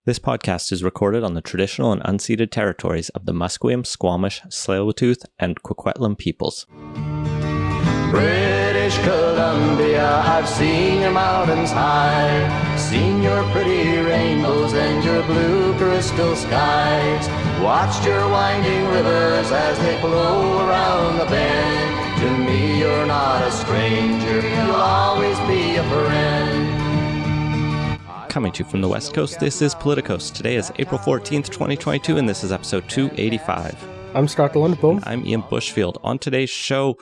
This podcast is recorded on the traditional and unceded territories of the Musqueam, Squamish, Tsleil-Waututh, and Coquitlam peoples. British Columbia, I've seen your mountains high, seen your pretty rainbows and your blue crystal skies, watched your winding rivers as they flow around the bend. To me you're not a stranger, you'll always be a friend. Coming to you from the West Coast, this is Politicos. Today is April 14th, 2022, and this is episode 285. I'm Scott Lundboom. I'm Ian Bushfield. On today's show,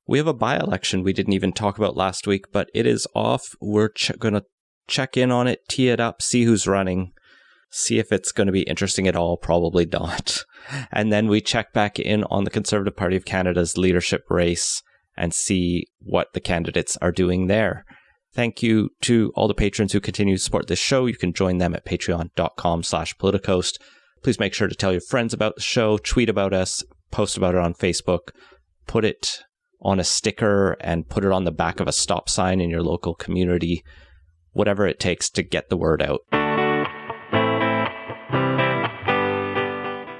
we have a by-election we didn't even talk about last week, but it is off. We're going to check in on it, tee it up, see who's running, see if it's going to be interesting at all. Probably not. And then we check back in on the Conservative Party of Canada's leadership race and see what the candidates are doing there. Thank you to all the patrons who continue to support this show. You can join them at patreon.com/politicoast. Please make sure to tell your friends about the show, tweet about us, post about it on Facebook, put it on a sticker and put it on the back of a stop sign in your local community, whatever it takes to get the word out.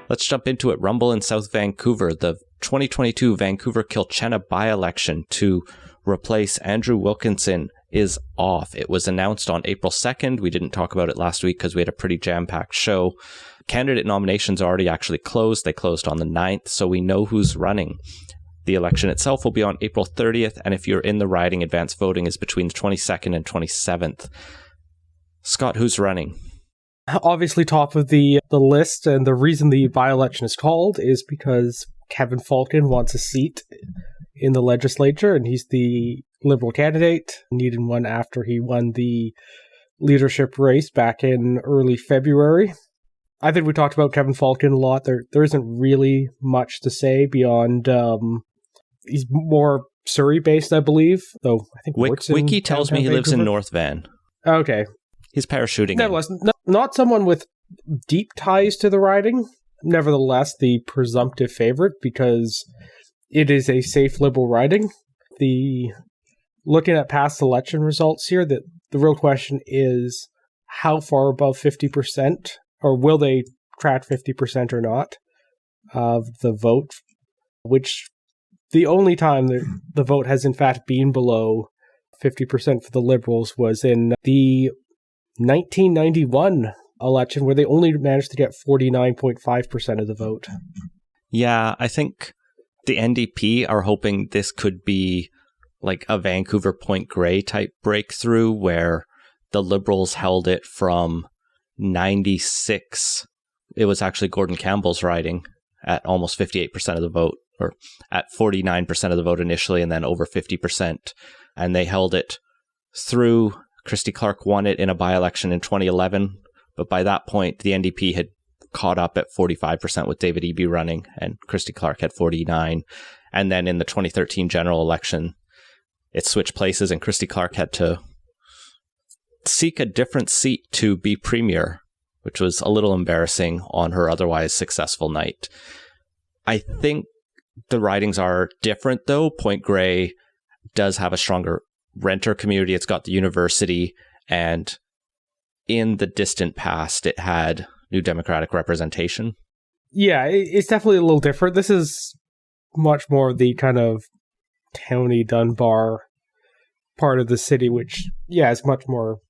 Let's jump into it. Rumble in South Vancouver, the 2022 Vancouver-Quilchena by-election to replace Andrew Wilkinson is off. It was announced on April 2nd. We didn't talk about it last week because we had a pretty jam-packed show. Candidate nominations already actually closed. They closed on the 9th, so we know who's running. The election itself will be on April 30th, and if you're in the riding, advanced voting is between the 22nd and 27th. Scott, who's running? Obviously top of the list, and the reason the by-election is called is because Kevin Falcon wants a seat in the legislature, and he's the Liberal candidate. Needed one after he won the leadership race back in early February. I think we talked about Kevin Falcon a lot. There isn't really much to say beyond he's more Surrey-based, I believe, though I think Wiki tells me he lives in North Van. Okay. He's parachuting Nevertheless, not someone with deep ties to the riding. Nevertheless, the presumptive favorite because it is a safe Liberal riding. Looking at past election results here, the real question is how far above 50%, or will they crack 50% or not, of the vote, which the only time the vote has in fact been below 50% for the Liberals was in the 1991 election, where they only managed to get 49.5% of the vote. Yeah, I think the NDP are hoping this could be like a Vancouver Point Grey type breakthrough where the Liberals held it from 96. It was actually Gordon Campbell's riding at almost 58% of the vote, or at 49% of the vote initially, and then over 50%. And they held it through. Christy Clark won it in a by-election in 2011, but by that point, the NDP had caught up at 45% with David Eby running, and Christy Clark had 49%. And then in the 2013 general election, it switched places, and Christy Clark had to seek a different seat to be premier, which was a little embarrassing on her otherwise successful night. I think the ridings are different, though. Point Grey does have a stronger renter community. It's got the university, and in the distant past, it had New Democratic representation. Yeah, it's definitely a little different. This is much more the kind of Towny Dunbar part of the city, which, yeah, is much more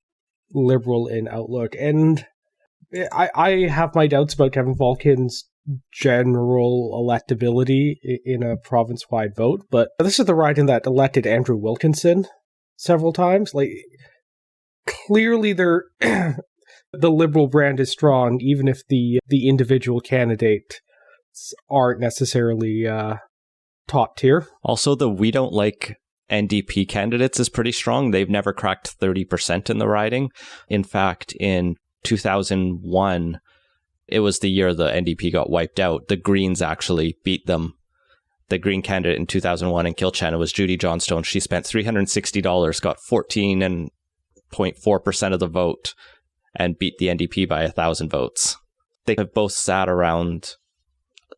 Liberal in outlook. And I have my doubts about Kevin Falcon's general electability in a province-wide vote, but this is the riding that elected Andrew Wilkinson several times. Like, clearly the Liberal brand is strong, even if the individual candidates aren't necessarily top tier. Also, the We Don't Like NDP candidates is pretty strong. They've never cracked 30% in the riding. In fact, in 2001, it was the year the NDP got wiped out. The Greens actually beat them. The Green candidate in 2001 in Quilchena was Judy Johnstone. She spent $360, got 14.4% of the vote, and beat the NDP by 1,000 votes. They have both sat around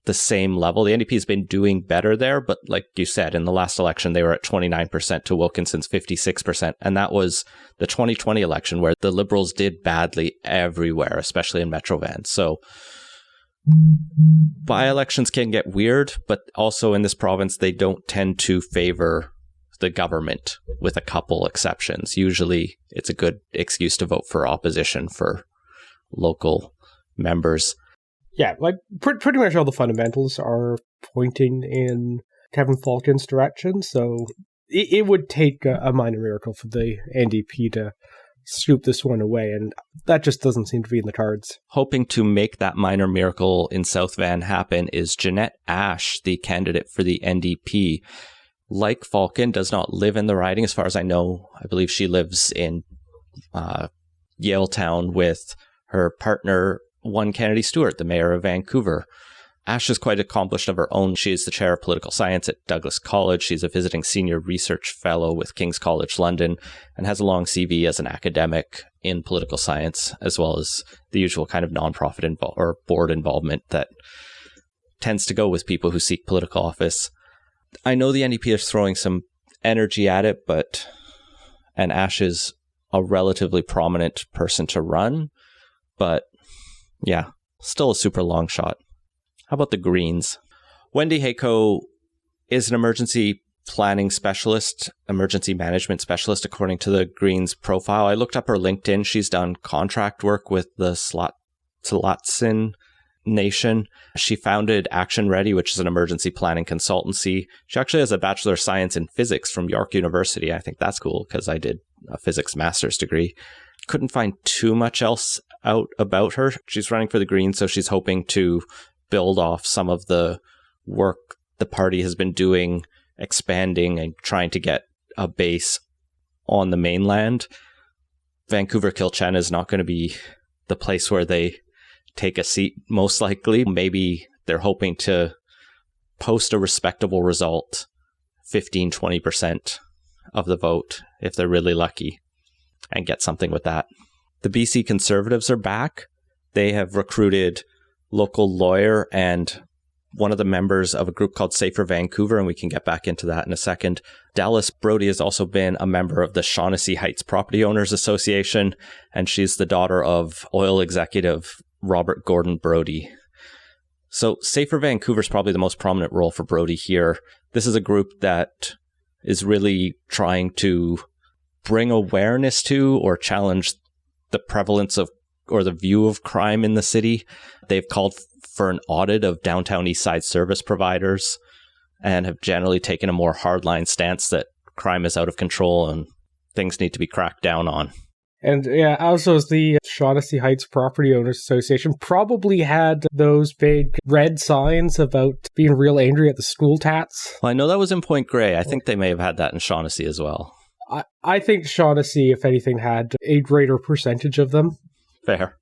the same level. The NDP has been doing better there, but like you said, in the last election, they were at 29% to Wilkinson's 56%. And that was the 2020 election where the Liberals did badly everywhere, especially in Metro Van. So by-elections can get weird, but also in this province, they don't tend to favor the government, with a couple exceptions. Usually it's a good excuse to vote for opposition for local members. Yeah, like pretty much all the fundamentals are pointing in Kevin Falcon's direction, so it would take a minor miracle for the NDP to scoop this one away, and that just doesn't seem to be in the cards. Hoping to make that minor miracle in South Van happen is Jeanette Ash, the candidate for the NDP. Like Falcon, does not live in the riding, as far as I know. I believe she lives in Yaletown with her partner, one Kennedy Stewart, the mayor of Vancouver. Ash is quite accomplished of her own. She is the chair of political science at Douglas College. She's a visiting senior research fellow with King's College London and has a long CV as an academic in political science, as well as the usual kind of nonprofit or board involvement that tends to go with people who seek political office. I know the NDP is throwing some energy at it, and Ash is a relatively prominent person to run, but yeah, still a super long shot. How about the Greens? Wendy Hayco is an emergency planning specialist, emergency management specialist, according to the Greens profile. I looked up her LinkedIn. She's done contract work with the Tlachtsin Nation. She founded Action Ready, which is an emergency planning consultancy. She actually has a Bachelor of Science in Physics from York University. I think that's cool because I did a physics master's degree. Couldn't find too much else out about her. She's running for the Greens, so she's hoping to build off some of the work the party has been doing, expanding and trying to get a base on the mainland. Vancouver-Quilchena is not going to be the place where they take a seat, most likely. Maybe they're hoping to post a respectable result, 15-20% of the vote, if they're really lucky, and get something with that. The BC Conservatives are back. They have recruited local lawyer and one of the members of a group called Safer Vancouver, and we can get back into that in a second. Dallas Brody has also been a member of the Shaughnessy Heights Property Owners Association, and she's the daughter of oil executive Robert Gordon Brody. So Safer Vancouver is probably the most prominent role for Brody here. This is a group that is really trying to bring awareness to or challenge the prevalence of or the view of crime in the city. They've called for an audit of downtown East Side service providers and have generally taken a more hardline stance that crime is out of control and things need to be cracked down on. And yeah, also the Shaughnessy Heights Property Owners Association probably had those big red signs about being real angry at the school tats. Well, I know that was in Point Grey. I think they may have had that in Shaughnessy as well. I think Shaughnessy, if anything, had a greater percentage of them. Fair.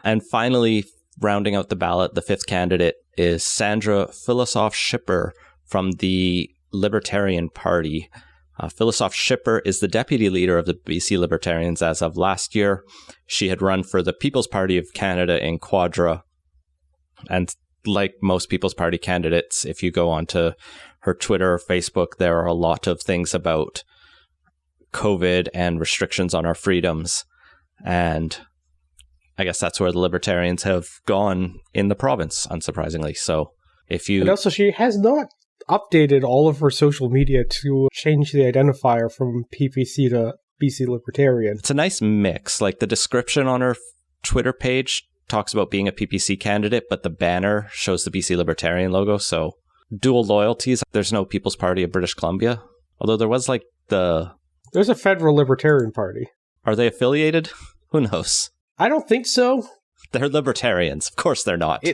And finally, rounding out the ballot, the fifth candidate is Sandra Philosophe-Schipper from the Libertarian Party. Philosophe-Schipper is the deputy leader of the BC Libertarians as of last year. She had run for the People's Party of Canada in Quadra. And like most People's Party candidates, if you go onto her Twitter or Facebook, there are a lot of things about COVID and restrictions on our freedoms. And I guess that's where the Libertarians have gone in the province, unsurprisingly. So if you... And also, she has not updated all of her social media to change the identifier from PPC to BC Libertarian. It's a nice mix. Like the description on her Twitter page talks about being a PPC candidate, but the banner shows the BC Libertarian logo. So dual loyalties. There's no People's Party of British Columbia. Although there was like the... There's a federal Libertarian Party. Are they affiliated? Who knows? I don't think so. They're libertarians. Of course they're not.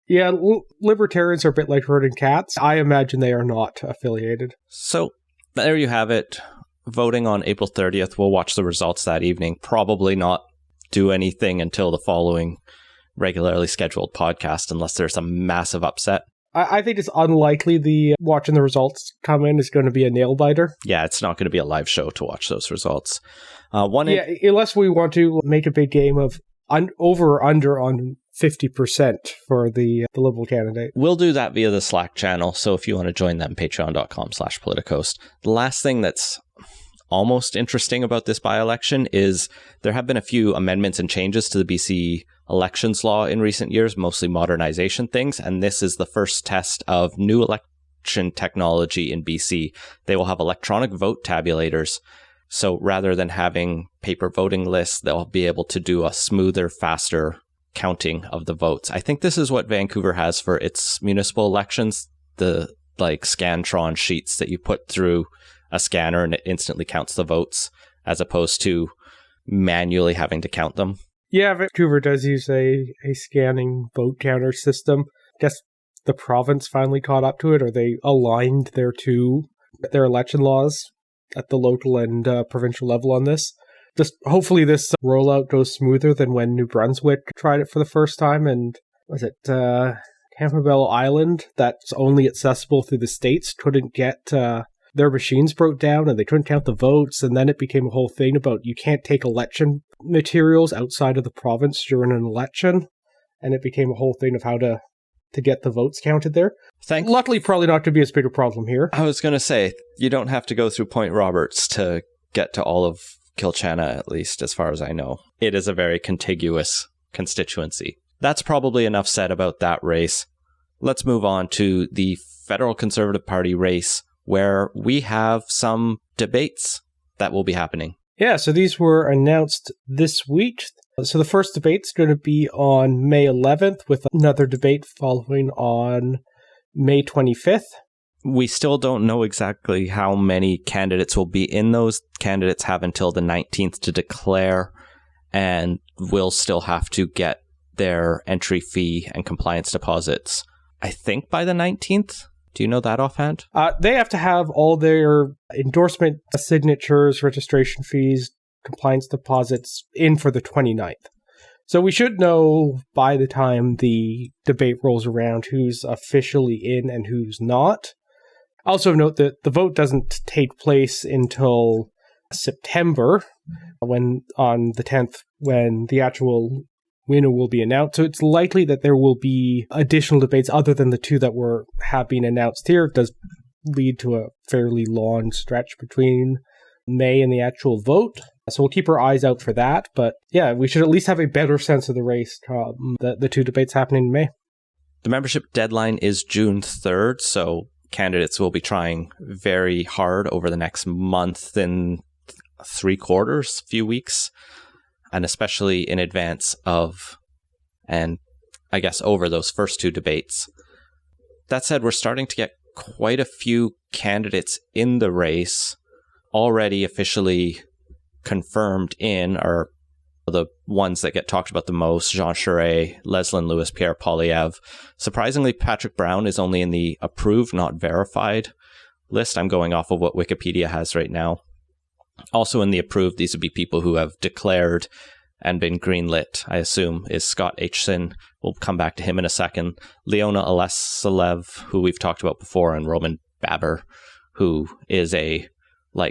Yeah, libertarians are a bit like herding cats. I imagine they are not affiliated. So there you have it. Voting on April 30th. We'll watch the results that evening. Probably not do anything until the following regularly scheduled podcast unless there's a massive upset. I think it's unlikely the watching the results come in is going to be a nail biter. Yeah, it's not going to be a live show to watch those results. Unless we want to make a big game of over or under on 50% for the Liberal candidate. We'll do that via the Slack channel, so if you want to join them, patreon.com/Politicoast. The last thing that's almost interesting about this by-election is there have been a few amendments and changes to the BC elections law in recent years, mostly modernization things, and this is the first test of new election technology in BC. They will have electronic vote tabulators, so rather than having paper voting lists, they'll be able to do a smoother, faster counting of the votes. I think this is what Vancouver has for its municipal elections, the Scantron sheets that you put through a scanner and it instantly counts the votes, as opposed to manually having to count them. Yeah, Vancouver does use a scanning vote counter system. I guess the province finally caught up to it, or they aligned their election laws at the local and provincial level on this. Just hopefully this rollout goes smoother than when New Brunswick tried it for the first time, and was it Campbell Island, that's only accessible through the states, couldn't get their machines broke down and they couldn't count the votes, and then it became a whole thing about you can't take election materials outside of the province during an election, and it became a whole thing of how to get the votes counted there. Luckily, probably not going to be as big a problem here. I was going to say, you don't have to go through Point Roberts to get to all of Quilchena, at least as far as I know. It is a very contiguous constituency. That's probably enough said about that race. Let's move on to the Federal Conservative Party race, where we have some debates that will be happening. Yeah, so these were announced this week. So the first debate's going to be on May 11th, with another debate following on May 25th. We still don't know exactly how many candidates will be in those. Candidates have until the 19th to declare, and will still have to get their entry fee and compliance deposits, I think, by the 19th. Do you know that offhand? They have to have all their endorsement signatures, registration fees, compliance deposits in for the 29th. So we should know by the time the debate rolls around who's officially in and who's not. Also note that the vote doesn't take place until September, when on the 10th, when the actual winner will be announced. So it's likely that there will be additional debates other than the two that have been announced here. It does lead to a fairly long stretch between May and the actual vote. So we'll keep our eyes out for that. But yeah, we should at least have a better sense of the race, the two debates happening in May. The membership deadline is June 3rd, so candidates will be trying very hard over the next month and 3/4, few weeks, and especially in advance of, and I guess over those first two debates. That said, we're starting to get quite a few candidates in the race already officially confirmed in, are the ones that get talked about the most: Jean Charest, Leslyn Lewis, Pierre, Poilievre. Surprisingly, Patrick Brown is only in the approved, not verified list. I'm going off of what Wikipedia has right now. Also in the approved, these would be people who have declared and been greenlit, I assume, is Scott Aitchison. We'll come back to him in a second. Leona Alesalev, who we've talked about before, and Roman Baber, who is a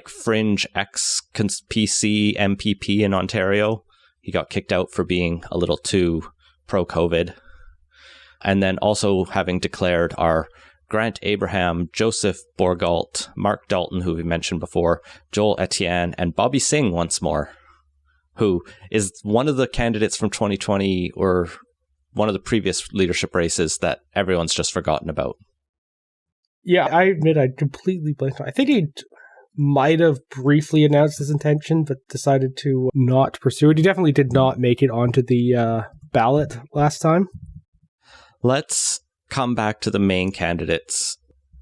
fringe ex-PC MPP in Ontario. He got kicked out for being a little too pro-COVID. And then also having declared are Grant Abraham, Joseph Bourgault, Mark Dalton, who we mentioned before, Joel Etienne, and Bobby Singh once more, who is one of the candidates from 2020 or one of the previous leadership races that everyone's just forgotten about. Yeah, I admit I completely blanked. I think he might have briefly announced his intention, but decided to not pursue it. He definitely did not make it onto the ballot last time. Let's come back to the main candidates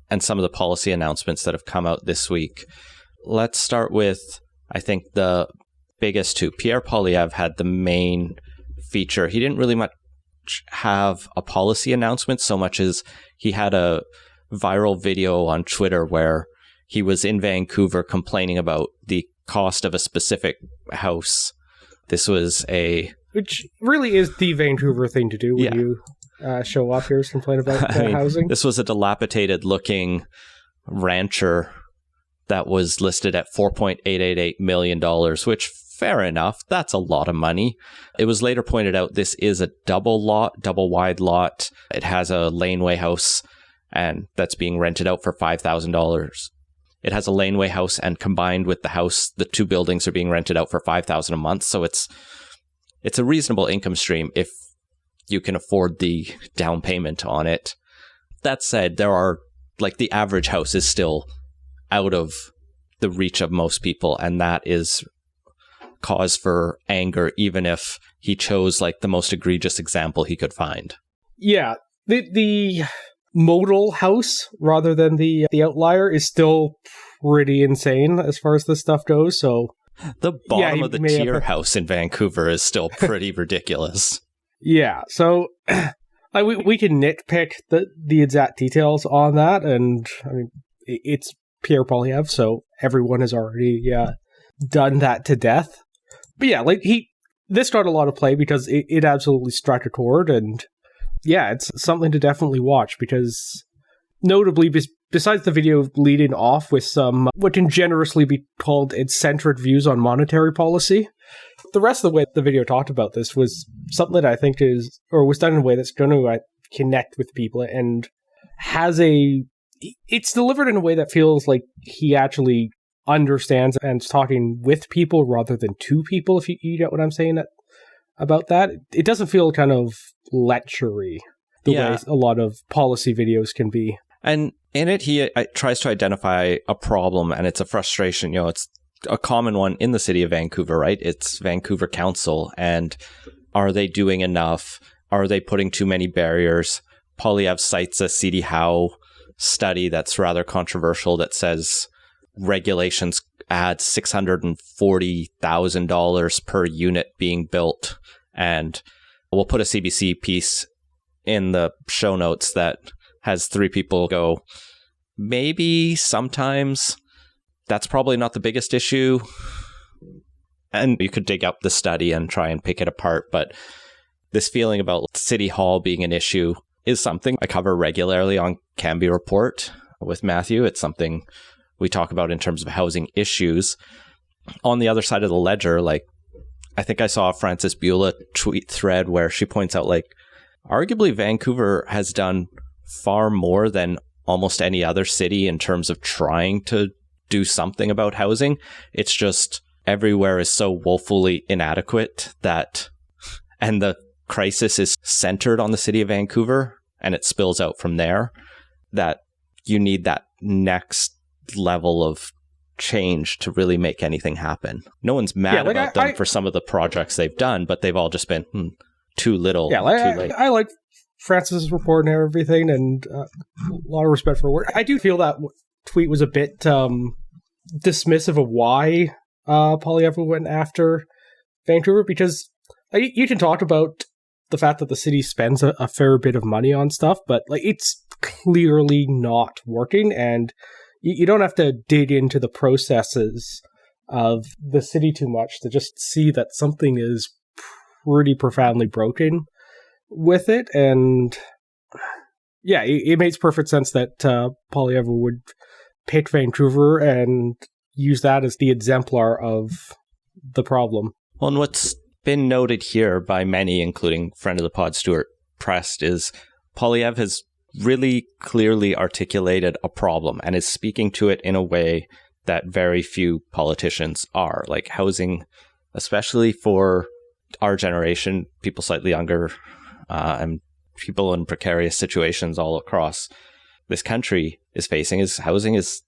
and some of the policy announcements that have come out this week. Let's start with, I think, the biggest two. Pierre Poilievre had the main feature. He didn't really much have a policy announcement so much as he had a viral video on Twitter where he was in Vancouver complaining about the cost of a specific house. This was which really is the Vancouver thing to do when you show up here to complain about housing. This was a dilapidated looking rancher that was listed at $4.888 million, which fair enough. That's a lot of money. It was later pointed out this is a double wide lot. It has a laneway house, and that's being rented out for $5,000. It has a laneway house, and combined with the house, the two buildings are being rented out for $5,000 a month. So it's a reasonable income stream if you can afford the down payment on it. That said, there are, like, the average house is still out of the reach of most people, and that is cause for anger, even if he chose, like, the most egregious example he could find. Yeah, the modal house, rather than the outlier, is still pretty insane as far as this stuff goes, so... The bottom of the tier house in Vancouver is still pretty ridiculous. Yeah, so we can nitpick the exact details on that, and I mean, it's Pierre Poilievre, so everyone has already done that to death. But yeah, like this got a lot of play because it absolutely struck a chord, and yeah, it's something to definitely watch because notably, besides the video leading off with some what can generously be called eccentric views on monetary policy, the rest of the way the video talked about this was something that I think was done in a way that's going to connect with people and it's delivered in a way that feels like he actually understands and is talking with people rather than to people, if you get what I'm saying about that. It doesn't feel kind of lectury the way a lot of policy videos can be. And in it, he tries to identify a problem, and it's a frustration. You know, it's a common one in the city of Vancouver, right? It's Vancouver Council, and are they doing enough? Are they putting too many barriers? Poilievre cites a CD Howe study that's rather controversial that says regulations add $640,000 per unit being built. And we'll put a CBC piece in the show notes that has 3 people go, maybe sometimes that's probably not the biggest issue. And you could dig up the study and try and pick it apart. But this feeling about City Hall being an issue is something I cover regularly on Canby Report with Matthew. It's something we talk about in terms of housing issues. On the other side of the ledger, like, I think I saw a Frances Beulah tweet thread where she points out, like, arguably Vancouver has done far more than almost any other city in terms of trying to do something about housing. It's just everywhere is so woefully inadequate and the crisis is centered on the city of Vancouver and it spills out from there, that you need that next level of change to really make anything happen. No one's mad about them for some of the projects they've done, but they've all just been too little, too late. I like Francis' report and everything, and a lot of respect for her work. I do feel that tweet was a bit dismissive of why Poilievre went after Vancouver, because you can talk about the fact that the city spends a fair bit of money on stuff, but like it's clearly not working, and you don't have to dig into the processes of the city too much to just see that something is pretty profoundly broken with it. And yeah, it makes perfect sense that Poilievre would pick Vancouver and use that as the exemplar of the problem. Well, and what's been noted here by many, including friend of the pod Stuart Prest, is Poilievre has really clearly articulated a problem and is speaking to it in a way that very few politicians are. Like housing, especially for our generation, people slightly younger, and people in precarious situations all across this country is facing, is housing is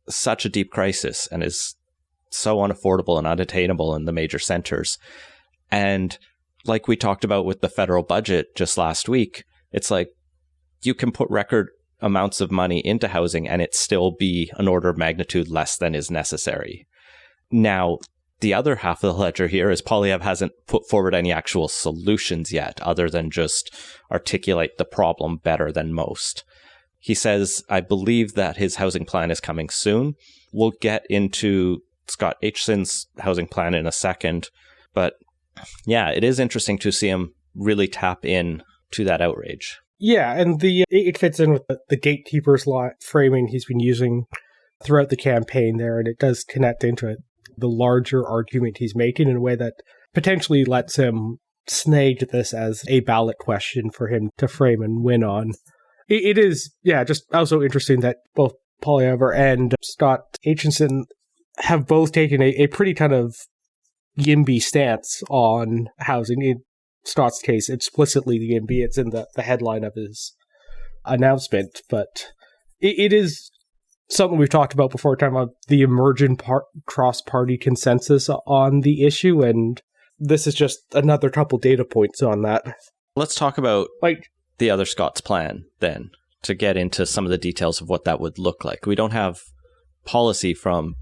such a deep crisis and is so unaffordable and unattainable in the major centers. And like we talked about with the federal budget just last week, it's like you can put record amounts of money into housing and it still be an order of magnitude less than is necessary. Now, the other half of the ledger here is Poilievre hasn't put forward any actual solutions yet, other than just articulate the problem better than most. He says, I believe that his housing plan is coming soon. We'll get into Scott Aitchison's housing plan in a second, but yeah, it is interesting to see him really tap in to that outrage. Yeah, and it fits in with the gatekeepers law framing he's been using throughout the campaign there, and it does connect into it. the larger argument he's making in a way that potentially lets him snag this as a ballot question for him to frame and win on. It is, just also interesting that both Poilievre and Scott Aitchison have both taken a pretty kind of YIMBY stance on housing. In Scott's case, explicitly the YIMBY. It's in the headline of his announcement, but it is something we've talked about before, talking about the emergent cross-party consensus on the issue, and this is just another couple data points on that. Let's talk about the other Scott's plan then, to get into some of the details of what that would look like. We don't have policy from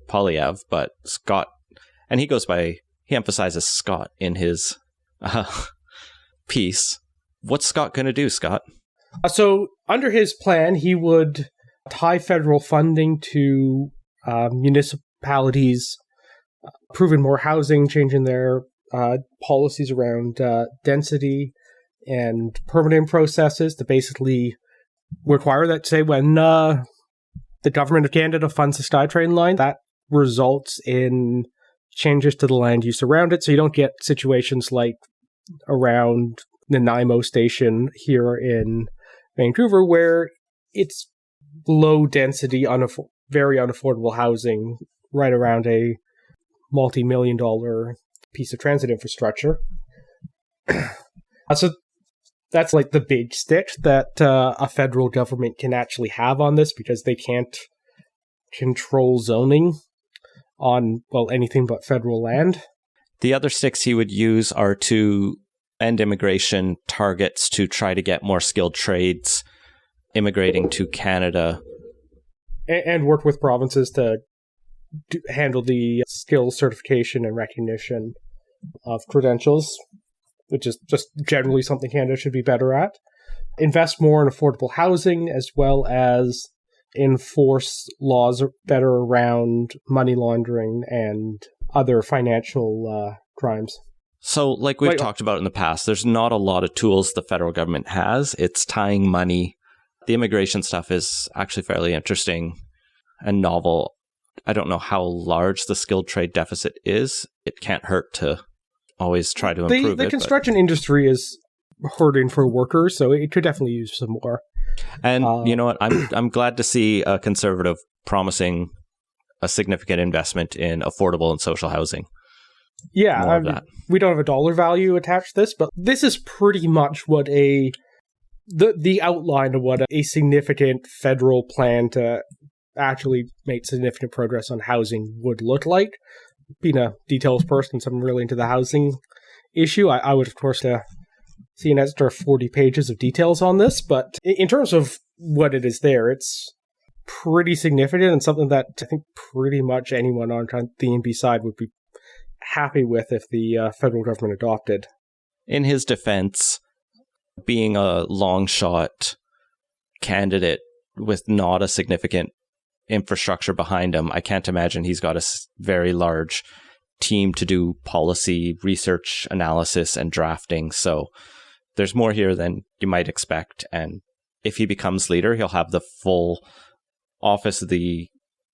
Poilievre, but Scott, and he emphasizes Scott in his piece. What's Scott going to do, Scott? So under his plan, he would tie federal funding to municipalities, approving more housing, changing their policies around density and permitting processes to basically require that, say, when the government of Canada funds the SkyTrain line, that results in changes to the land use around it. So you don't get situations like around Nanaimo station here in Vancouver, where it's low density, very unaffordable housing right around a multi-million-dollar piece of transit infrastructure. So that's like the big stick that a federal government can actually have on this, because they can't control zoning on, anything but federal land. The other sticks he would use are to end immigration targets to try to get more skilled trades immigrating to Canada. And work with provinces to handle the skills certification and recognition of credentials, which is just generally something Canada should be better at. Invest more in affordable housing, as well as enforce laws better around money laundering and other financial crimes. So, like we've talked about in the past, there's not a lot of tools the federal government has. It's tying money. The immigration stuff is actually fairly interesting and novel. I don't know how large the skilled trade deficit is. It can't hurt to always try to improve it. The construction industry is hurting for workers, so it could definitely use some more. And you know what? I'm glad to see a conservative promising a significant investment in affordable and social housing. Yeah, we don't have a dollar value attached to this, but this is pretty much what the outline of what a significant federal plan to actually make significant progress on housing would look like. Being a details person, so I'm really into the housing issue, I would, of course, see an extra 40 pages of details on this, but in terms of what it is there, it's pretty significant and something that I think pretty much anyone on the NB side would be happy with if the federal government adopted. In his defense, being a long shot candidate with not a significant infrastructure behind him, I can't imagine he's got a very large team to do policy research, analysis, and drafting. So there's more here than you might expect. And if he becomes leader, he'll have the full office of the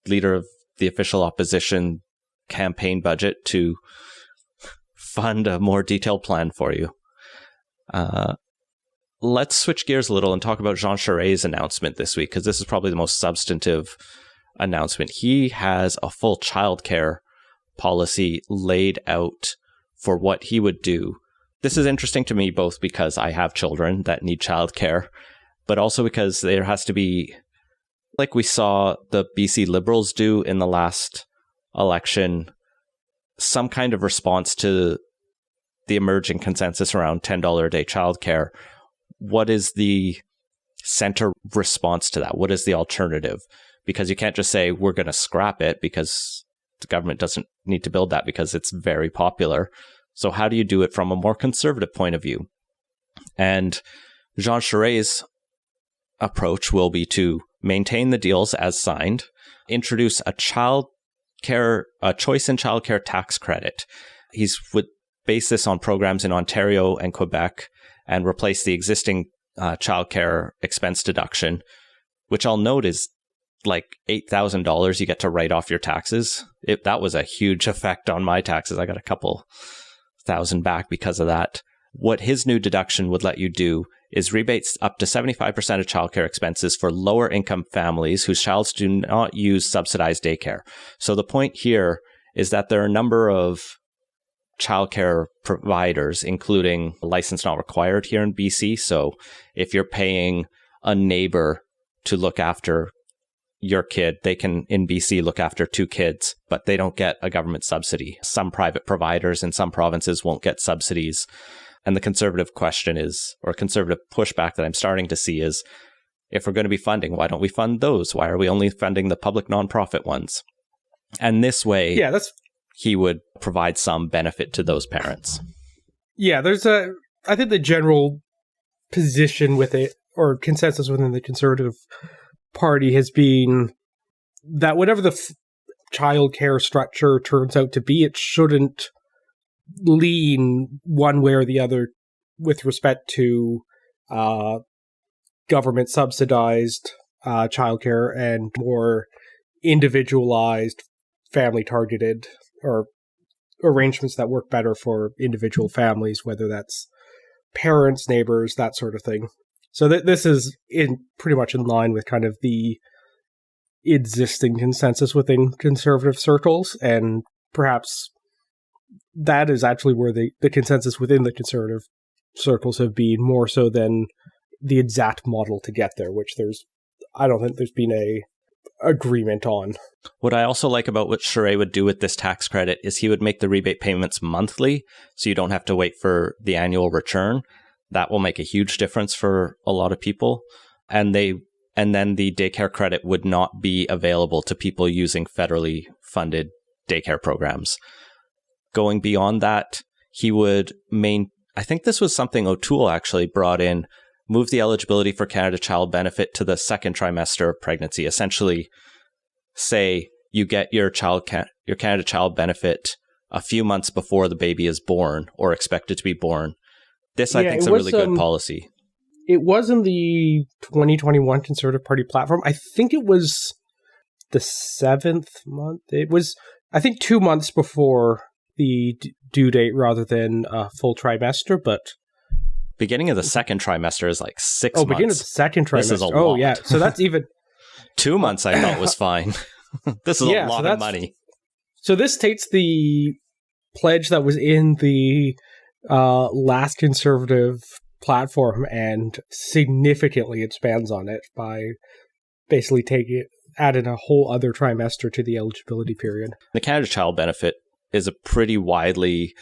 leader of the official opposition campaign budget to fund a more detailed plan for you. Let's switch gears a little and talk about Jean Charest's announcement this week, because this is probably the most substantive announcement. He has a full childcare policy laid out for what he would do. This is interesting to me, both because I have children that need childcare, but also because there has to be, like we saw the BC Liberals do in the last election, some kind of response to the emerging consensus around $10 a day childcare. What is the center response to that? What is the alternative? Because you can't just say we're going to scrap it, because the government doesn't need to build that because it's very popular. So how do you do it from a more conservative point of view? And Jean Charest's approach will be to maintain the deals as signed, introduce a choice in childcare tax credit. He's would base this on programs in Ontario and Quebec, and replace the existing childcare expense deduction, which I'll note is like $8,000 you get to write off your taxes. That was a huge effect on my taxes. I got a couple thousand back because of that. What his new deduction would let you do is rebates up to 75% of childcare expenses for lower income families whose childs do not use subsidized daycare. So the point here is that there are a number of childcare providers, including license not required here in BC. So if you're paying a neighbor to look after your kid, they can in BC look after 2 kids, but they don't get a government subsidy. Some private providers in some provinces won't get subsidies. And the conservative question is, or conservative pushback that I'm starting to see is, if we're going to be funding, why don't we fund those? Why are we only funding the public nonprofit ones? And this way, he would provide some benefit to those parents. Yeah, I think the general position with it, or consensus within the Conservative Party, has been that whatever the childcare structure turns out to be, it shouldn't lean one way or the other with respect to government subsidized childcare and more individualized, family targeted, or arrangements that work better for individual families, whether that's parents, neighbors, that sort of thing. So this is pretty much in line with kind of the existing consensus within conservative circles, and perhaps that is actually where the consensus within the conservative circles have been, more so than the exact model to get there, which I don't think there's been a agreement on. What I also like about what Charest would do with this tax credit is he would make the rebate payments monthly, so you don't have to wait for the annual return. That will make a huge difference for a lot of people. And then the daycare credit would not be available to people using federally funded daycare programs. Going beyond that, he would I think this was something O'Toole actually brought in, move the eligibility for Canada Child Benefit to the second trimester of pregnancy. Essentially, say you get your Canada Child Benefit a few months before the baby is born or expected to be born. This, I think, is a really good policy. It was in the 2021 Conservative Party platform. I think it was the 7th month. It was, I think, 2 months before the due date rather than a full trimester, but beginning of the second trimester is like 6 months. Beginning of the second trimester. This is a lot. Yeah. So that's even 2 months I thought was fine. This is a lot of money. So this takes the pledge that was in the last Conservative platform and significantly expands on it by basically adding a whole other trimester to the eligibility period. The Canada Child Benefit is a pretty widely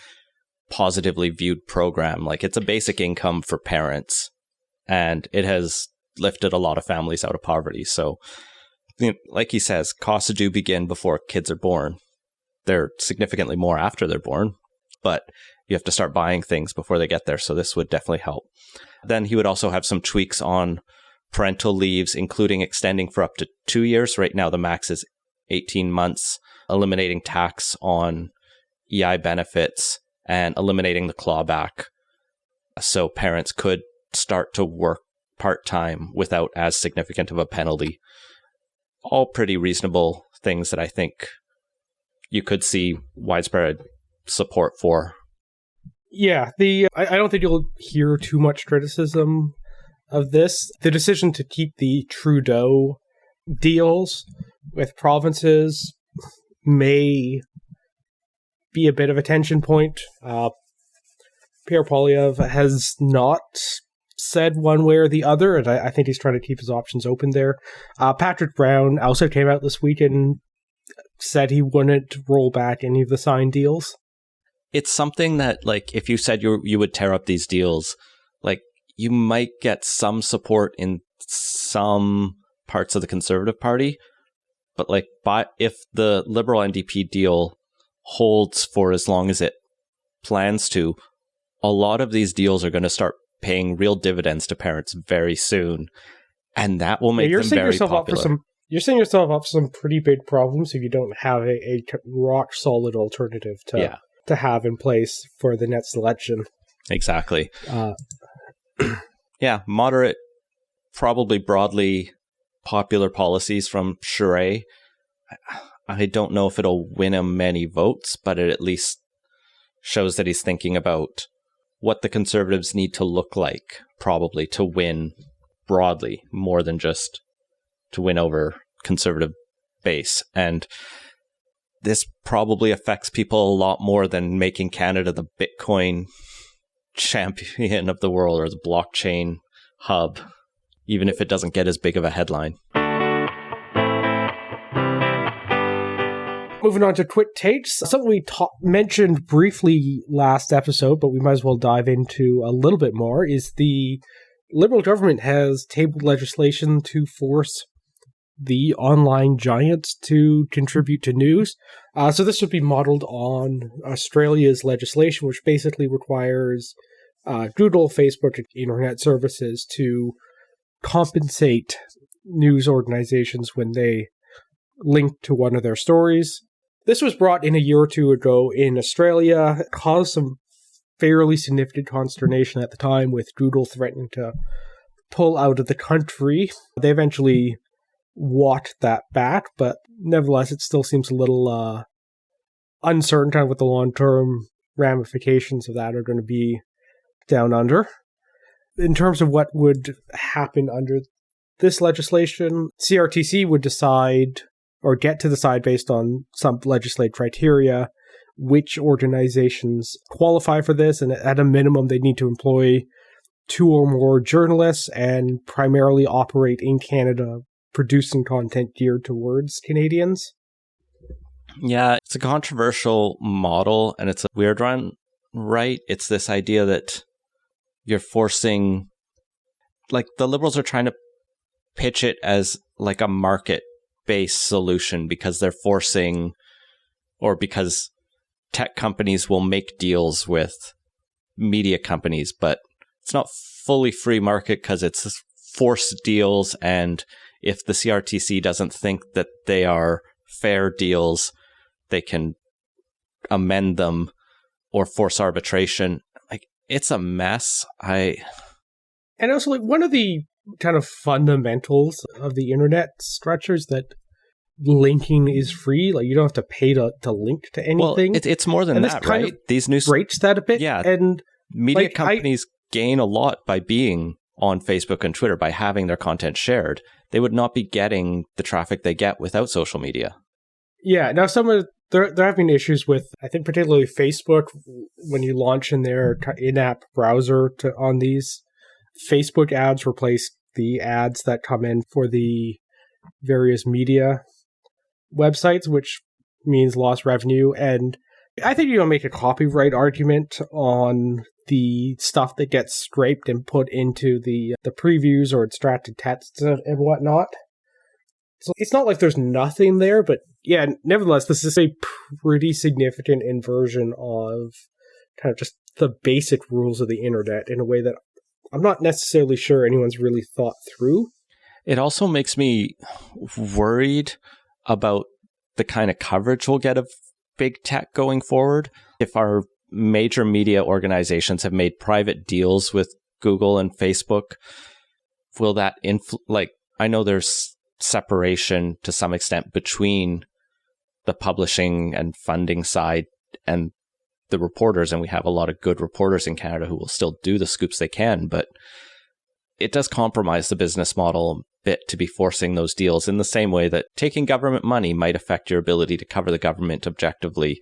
positively viewed program. Like, it's a basic income for parents, and it has lifted a lot of families out of poverty. So, like he says, costs do begin before kids are born. They're significantly more after they're born, but you have to start buying things before they get there. So this would definitely help. Then he would also have some tweaks on parental leaves, including extending for up to 2 years. Right now, the max is 18 months, eliminating tax on EI benefits, and eliminating the clawback, so parents could start to work part-time without as significant of a penalty. All pretty reasonable things that I think you could see widespread support for. Yeah, I don't think you'll hear too much criticism of this. The decision to keep the Trudeau deals with provinces may be a bit of a tension point. Pierre Poilievre has not said one way or the other, and I think he's trying to keep his options open there. Patrick Brown also came out this week and said he wouldn't roll back any of the signed deals. It's something that, like, if you said you would tear up these deals, like, you might get some support in some parts of the Conservative Party, but if the Liberal NDP deal holds for as long as it plans to, a lot of these deals are going to start paying real dividends to parents very soon, and that will make them very popular. You're setting yourself up for some pretty big problems if you don't have a rock solid alternative to have in place for the next election. Exactly. Yeah, moderate, probably broadly popular policies from Charest. I don't know if it'll win him many votes, but it at least shows that he's thinking about what the Conservatives need to look like, probably, to win broadly, more than just to win over Conservative base. And this probably affects people a lot more than making Canada the Bitcoin champion of the world or the blockchain hub, even if it doesn't get as big of a headline. Moving on to Twit Takes, something we mentioned briefly last episode, but we might as well dive into a little bit more, is the Liberal government has tabled legislation to force the online giants to contribute to news. So this would be modeled on Australia's legislation, which basically requires Google, Facebook, and internet services to compensate news organizations when they link to one of their stories. This was brought in a year or two ago in Australia. It caused some fairly significant consternation at the time, with Google threatening to pull out of the country. They eventually walked that back, but nevertheless, it still seems a little uncertain kind of what the long-term ramifications of that are going to be down under. In terms of what would happen under this legislation, CRTC would decide, or get to decide based on some legislative criteria, which organizations qualify for this, and at a minimum they need to employ 2 or more journalists and primarily operate in Canada, producing content geared towards Canadians. Yeah, it's a controversial model, and it's a weird one, right? It's this idea that you're forcing, like, the Liberals are trying to pitch it as like a market-based solution because they're forcing, or because tech companies will make deals with media companies, but it's not fully free market because it's forced deals, and if the CRTC doesn't think that they are fair deals, they can amend them or force arbitration. Like, it's a mess. And also, like, one of the kind of fundamentals of the internet structures that linking is free. Like, you don't have to pay to link to anything. Well, it's more than that, right? These news breaks that a bit. Yeah, and media companies gain a lot by being on Facebook and Twitter, by having their content shared. They would not be getting the traffic they get without social media. Yeah, now there have been issues with, I think, particularly Facebook, when you launch in their in-app browser on these. Facebook ads replace the ads that come in for the various media websites, which means lost revenue. And I think you don't make a copyright argument on the stuff that gets scraped and put into the previews or extracted text and whatnot. So it's not like there's nothing there, but yeah, nevertheless, this is a pretty significant inversion of kind of just the basic rules of the internet in a way that I'm not necessarily sure anyone's really thought through. It also makes me worried about the kind of coverage we'll get of big tech going forward. If our major media organizations have made private deals with Google and Facebook, will that I know there's separation to some extent between the publishing and funding side and the reporters, and we have a lot of good reporters in Canada who will still do the scoops they can, but it does compromise the business model a bit to be forcing those deals, in the same way that taking government money might affect your ability to cover the government objectively.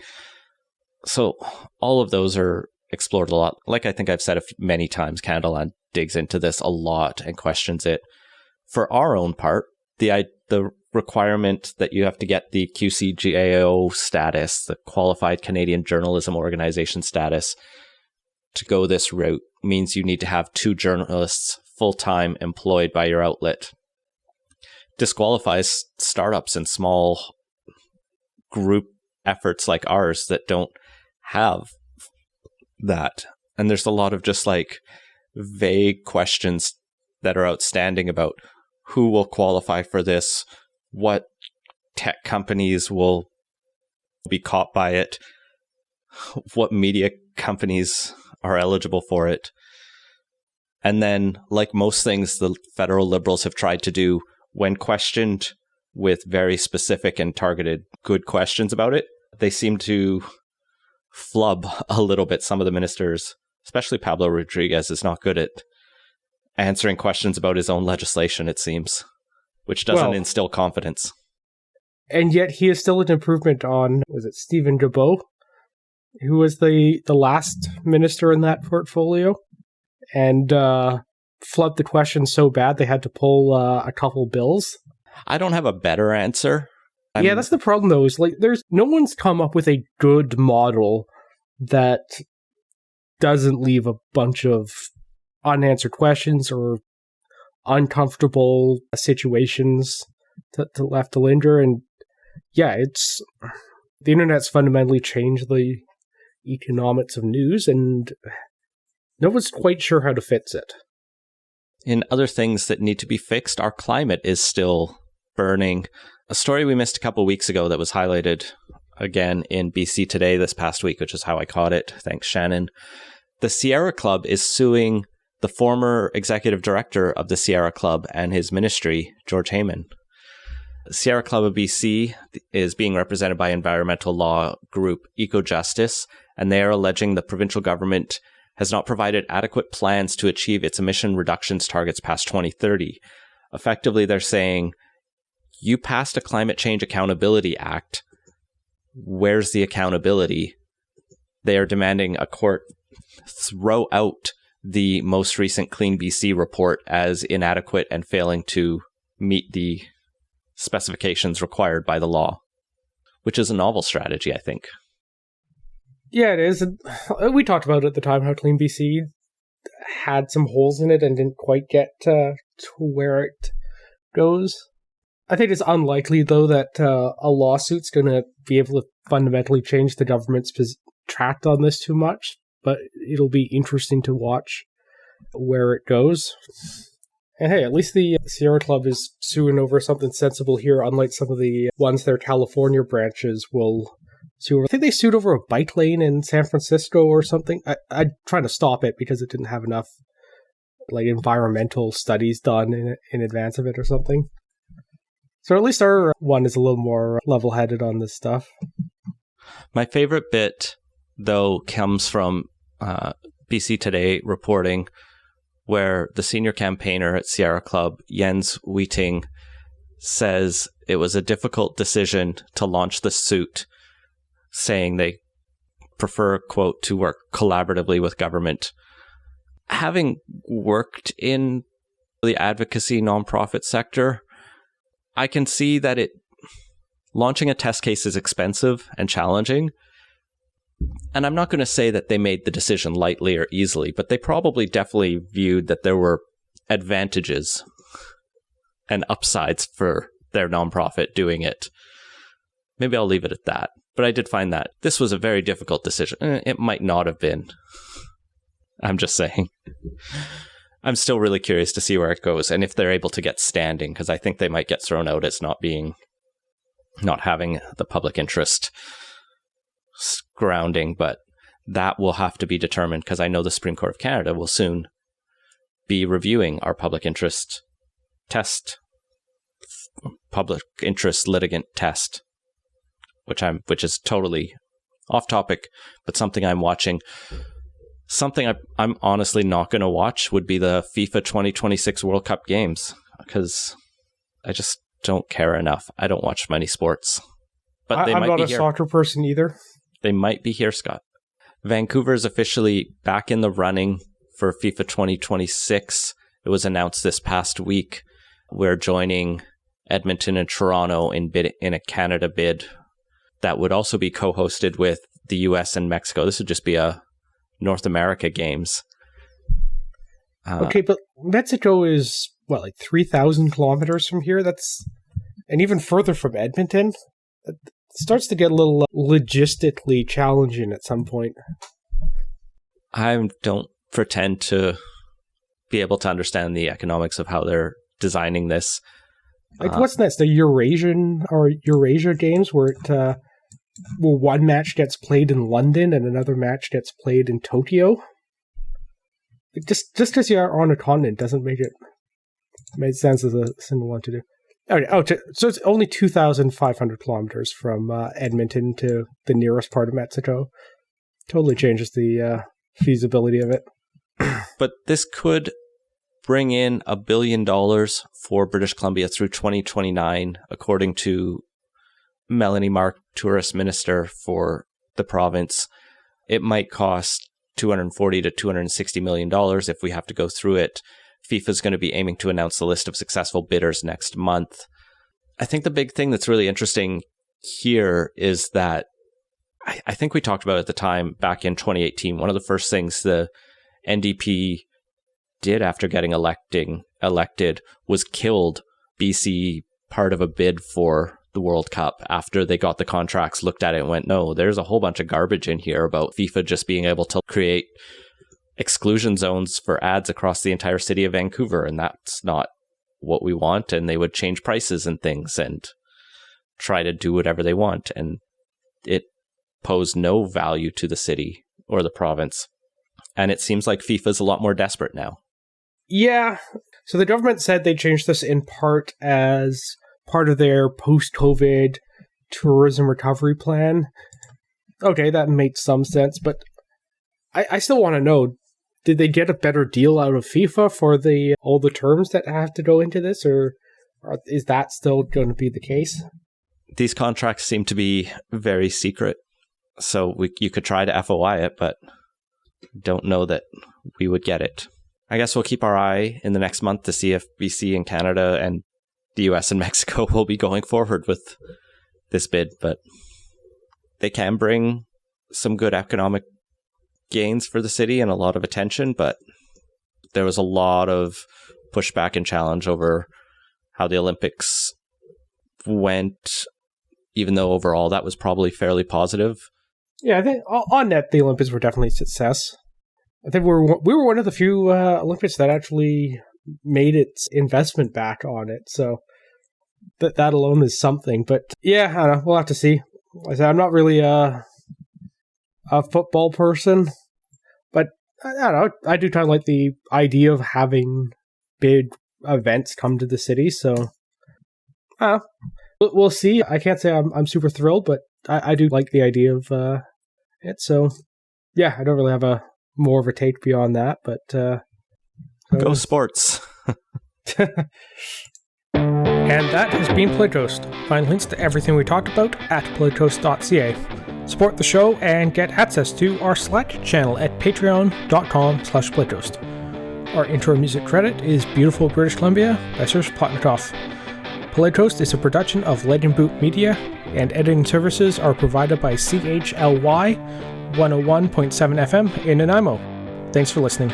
So all of those are explored a lot. Like I think I've said many times, Canadaland digs into this a lot and questions it. For our own part, the requirement that you have to get the QCGAO status, the Qualified Canadian Journalism Organization status, to go this route means you need to have 2 journalists full-time employed by your outlet. Disqualifies startups and small group efforts like ours that don't have that. And there's a lot of just like vague questions that are outstanding about who will qualify for this, what tech companies will be caught by it, what media companies are eligible for it. And then, like most things the federal Liberals have tried to do, when questioned with very specific and targeted good questions about it, they seem to flub a little bit. Some of the ministers, especially Pablo Rodriguez, is not good at answering questions about his own legislation, it seems, which doesn't instill confidence. And yet he is still an improvement on, was it Stephen Guilbeault, who was the last minister in that portfolio, and flubbed the question so bad they had to pull a couple bills. I don't have a better answer. Yeah, that's the problem, though, is like there's no one's come up with a good model that doesn't leave a bunch of unanswered questions or uncomfortable situations left to linger. And yeah, the internet's fundamentally changed the economics of news, and no one's quite sure how to fix it. In other things that need to be fixed, our climate is still burning. A story we missed a couple weeks ago that was highlighted again in BC Today this past week, which is how I caught it. Thanks, Shannon. The Sierra Club is suing the former executive director of the Sierra Club and his ministry, George Heyman. The Sierra Club of BC is being represented by environmental law group EcoJustice, and they are alleging the provincial government has not provided adequate plans to achieve its emission reductions targets past 2030. Effectively, they're saying, you passed a Climate Change Accountability Act. Where's the accountability? They are demanding a court throw out the most recent Clean BC report as inadequate and failing to meet the specifications required by the law, which is a novel strategy, I think. Yeah, it is. We talked about it at the time how Clean BC had some holes in it and didn't quite get to where it goes. I think it's unlikely, though, that a lawsuit's going to be able to fundamentally change the government's track on this too much, but it'll be interesting to watch where it goes. And hey, at least the Sierra Club is suing over something sensible here, unlike some of the ones their California branches will sue over. I think they sued over a bike lane in San Francisco or something. I'm trying to stop it because it didn't have enough like environmental studies done in advance of it or something. So at least our one is a little more level-headed on this stuff. My favorite bit, though, comes from BC Today reporting, where the senior campaigner at Sierra Club, Jens Wieting, says it was a difficult decision to launch the suit, saying they prefer, quote, to work collaboratively with government. Having worked in the advocacy nonprofit sector, I can see that launching a test case is expensive and challenging. And I'm not going to say that they made the decision lightly or easily, but they probably definitely viewed that there were advantages and upsides for their nonprofit doing it. Maybe I'll leave it at that. But I did find that this was a very difficult decision. It might not have been. I'm just saying. I'm still really curious to see where it goes and if they're able to get standing, because I think they might get thrown out as not having the public interest grounding, but that will have to be determined because I know the Supreme Court of Canada will soon be reviewing our public interest litigant test, which is totally off topic, but something I'm watching. Something I'm honestly not going to watch would be the FIFA 2026 World Cup games, because I just don't care enough. I don't watch many sports. But I'm not a soccer person either. They might be here, Scott. Vancouver is officially back in the running for FIFA 2026. It was announced this past week. We're joining Edmonton and Toronto in a Canada bid that would also be co-hosted with the US and Mexico. This would just be a North America games. Okay, but Mexico is, like 3,000 kilometers from here? And even further from Edmonton? It starts to get a little logistically challenging at some point. I don't pretend to be able to understand the economics of how they're designing this. Like, what's next? The Eurasia games where one match gets played in London and another match gets played in Tokyo? Just because you're on a continent doesn't make it make sense as a single one to do. Okay, so it's only 2,500 kilometers from Edmonton to the nearest part of Mexico. Totally changes the feasibility of it. But this could bring in $1 billion for British Columbia through 2029, according to Melanie Mark, tourist minister for the province. It might cost $240 to $260 million if we have to go through it. FIFA is going to be aiming to announce the list of successful bidders next month. I think the big thing that's really interesting here is that I think we talked about at the time back in 2018, one of the first things the NDP did after getting elected was killed BC part of a bid for the World Cup after they got the contracts, looked at it and went, no, there's a whole bunch of garbage in here about FIFA just being able to create exclusion zones for ads across the entire city of Vancouver, and that's not what we want. And they would change prices and things and try to do whatever they want, and it posed no value to the city or the province. And it seems like FIFA's a lot more desperate now. Yeah. So the government said they changed this in part as part of their post-COVID tourism recovery plan. Okay, that makes some sense, but I still want to know, did they get a better deal out of FIFA for all the terms that have to go into this, or is that still going to be the case? These contracts seem to be very secret, so you could try to FOI it, but don't know that we would get it. I guess we'll keep our eye in the next month to see if BC and Canada and the US and Mexico will be going forward with this bid, but they can bring some good economic gains for the city and a lot of attention, but there was a lot of pushback and challenge over how the Olympics went, even though overall that was probably fairly positive. Yeah, I think on net, the Olympics were definitely a success. I think we were one of the few Olympics that actually made its investment back on it, so that alone is something. But yeah, I don't know, we'll have to see. Like I said, I'm not really a football person, but I don't know, I do kind of like the idea of having big events come to the city, so we'll see. I can't say I'm super thrilled, but I do like the idea of it, so yeah, I don't really have more of a take beyond that, but go sports. And that has been Playtoast. Find links to everything we talked about at playtoast.ca. Support the show and get access to our Slack channel at patreon.com/playtoast. Our intro music credit is Beautiful British Columbia by Serge Plotnikoff. Playtoast is a production of Lead and Boot Media, and editing services are provided by CHLY 101.7 FM in Nanaimo. Thanks for listening.